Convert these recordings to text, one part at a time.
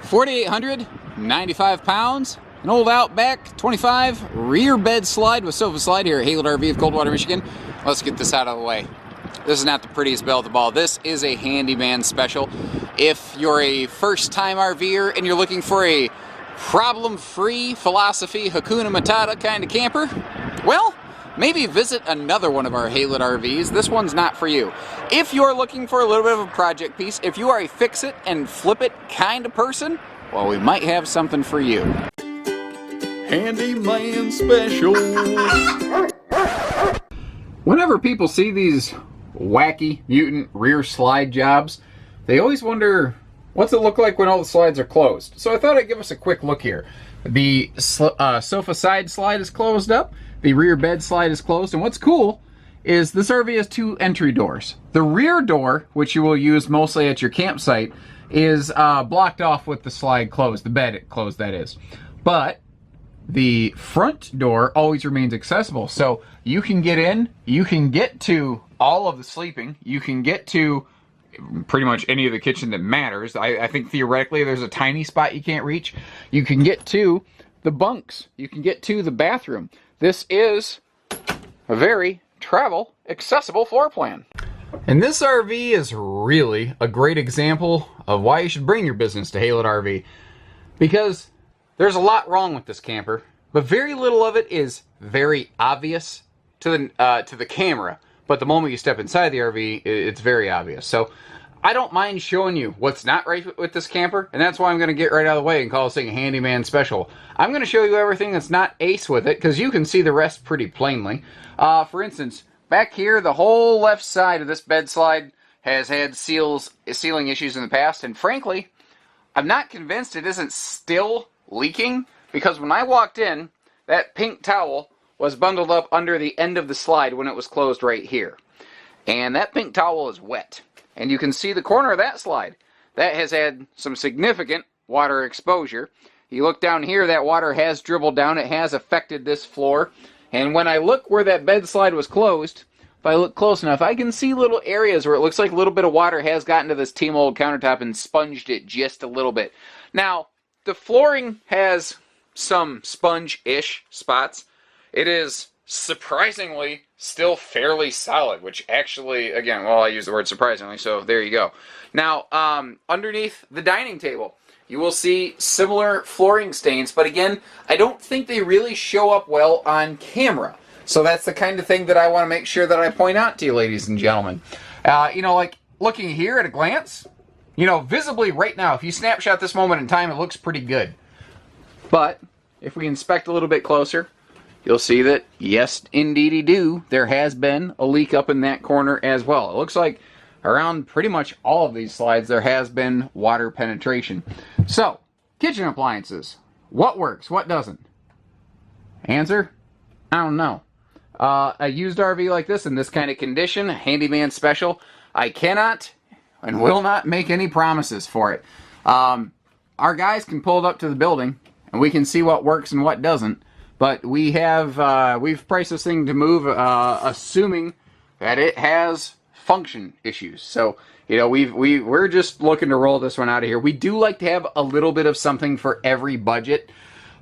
4,800, 95 pounds, an old Outback 25 rear bed slide with sofa slide here at Haylett RV of Coldwater, Michigan. Let's get this out of the way. This is not the prettiest bell at the ball. This is a handyman special. If you're a first-time RVer and you're looking for a problem-free philosophy, Hakuna Matata kind of camper, well, maybe visit another one of our Haylett RVs. This one's not for you. If you're looking for a little bit of a project piece, if you are a fix-it and flip-it kind of person, well, we might have something for you. Handyman special. Whenever people see these wacky mutant rear slide jobs, they always wonder, what's it look like when all the slides are closed? So I thought I'd give us a quick look here. The sofa side slide is closed up. The rear bed slide is closed. And what's cool is this RV has two entry doors. The rear door, which you will use mostly at your campsite, is blocked off with the slide closed, the bed closed, that is. But the front door always remains accessible. So you can get in, you can get to all of the sleeping, you can get to pretty much any of the kitchen that matters. I think theoretically there's a tiny spot you can't reach. You can get to the bunks, you can get to the bathroom. This is a very travel accessible floor plan. And this RV is really a great example of why you should bring your business to Haylett RV, because there's a lot wrong with this camper, but very little of it is very obvious to the camera. But the moment you step inside the RV, it's very obvious. So I don't mind showing you what's not right with this camper, and that's why I'm going to get right out of the way and call this thing a handyman special. I'm going to show you everything that's not ace with it, because you can see the rest pretty plainly. For instance, back here, the whole left side of this bed slide has had sealing issues in the past, and frankly, I'm not convinced it isn't still leaking, because when I walked in, that pink towel was bundled up under the end of the slide when it was closed right here. And that pink towel is wet. And you can see the corner of that slide. That has had some significant water exposure. You look down here, that water has dribbled down. It has affected this floor. And when I look where that bed slide was closed, if I look close enough, I can see little areas where it looks like a little bit of water has gotten to this T-mold countertop and sponged it just a little bit. Now, the flooring has some sponge-ish spots. It is surprisingly still fairly solid, which actually, again, well, I use the word surprisingly, so there you go. Now, underneath the dining table, you will see similar flooring stains, but again, I don't think they really show up well on camera. So that's the kind of thing that I want to make sure that I point out to you, ladies and gentlemen. You know, like looking here at a glance, you know, visibly right now, if you snapshot this moment in time, it looks pretty good. But if we inspect a little bit closer, you'll see that, yes, indeedy do, there has been a leak up in that corner as well. It looks like around pretty much all of these slides there has been water penetration. So, kitchen appliances. What works? What doesn't? Answer? I don't know. A used RV like this in this kind of condition, a handyman special, I cannot and will not make any promises for it. Our guys can pull it up to the building and we can see what works and what doesn't. But we have we've priced this thing to move, assuming that it has function issues. So you know we're just looking to roll this one out of here. We do like to have a little bit of something for every budget,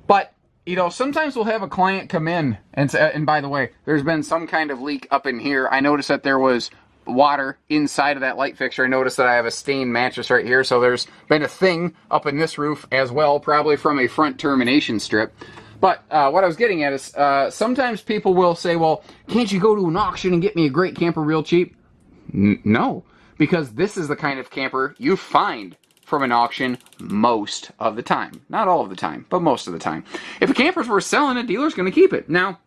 but you know sometimes we'll have a client come in and by the way, there's been some kind of leak up in here. I noticed that there was water inside of that light fixture. I noticed that I have a stained mattress right here, so there's been a thing up in this roof as well, probably from a front termination strip. But what I was getting at is sometimes people will say, well, can't you go to an auction and get me a great camper real cheap? No, because this is the kind of camper you find from an auction most of the time. Not all of the time, but most of the time. If a camper's worth selling, a dealer's going to keep it. Now,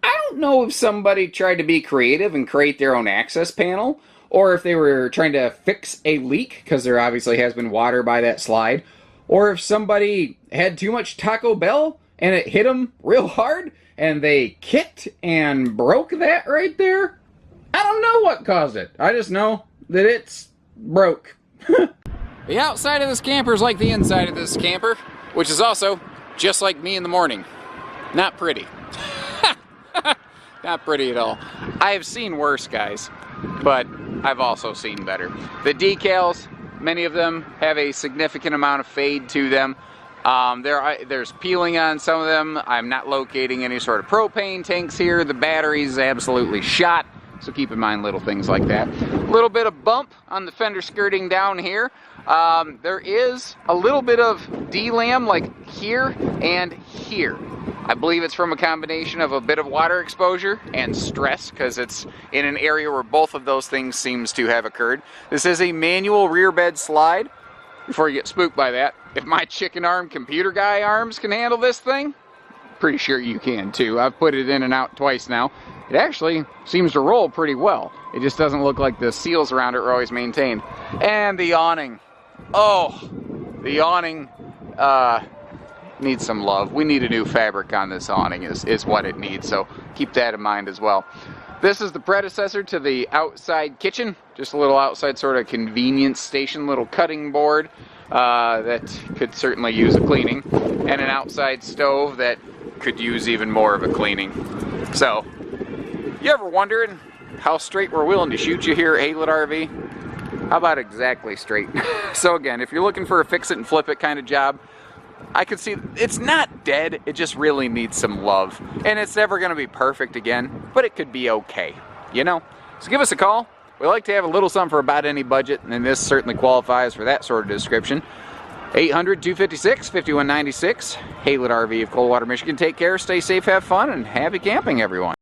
I don't know if somebody tried to be creative and create their own access panel, or if they were trying to fix a leak, because there obviously has been water by that slide, or if somebody had too much Taco Bell and it hit them real hard and they kicked and broke that right there. I don't know what caused it. I just know that it's broke. The outside of this camper is like the inside of this camper, which is also just like me in the morning. Not pretty. Not pretty at all. I have seen worse, guys, but I've also seen better. The decals, Many of them have a significant amount of fade to them. There's peeling on some of them. I'm not locating any sort of propane tanks here. The battery's absolutely shot, so keep in mind little things like that. A little bit of bump on the fender skirting down here. There is a little bit of D-lam like here and here. I believe it's from a combination of a bit of water exposure and stress, because it's in an area where both of those things seems to have occurred. This is a manual rear bed slide. Before you get spooked by that, if my chicken arm computer guy arms can handle this thing, pretty sure you can too. I've put it in and out twice now. It actually seems to roll pretty well. It just doesn't look like the seals around it are always maintained. And the awning. Oh, the awning needs some love. We need a new fabric on this awning is what it needs, so keep that in mind as well. This is the predecessor to the outside kitchen, just a little outside sort of convenience station, little cutting board that could certainly use a cleaning, and an outside stove that could use even more of a cleaning. So, you ever wondering how straight we're willing to shoot you here at Haylett RV? How about exactly straight? So again, if you're looking for a fix it and flip it kind of job, I could see it's not dead, it just really needs some love. And it's never going to be perfect again, but it could be okay, you know? So give us a call. We like to have a little something for about any budget, and this certainly qualifies for that sort of description. 800-256-5196, Haylett RV of Coldwater, Michigan. Take care, stay safe, have fun, and happy camping, everyone.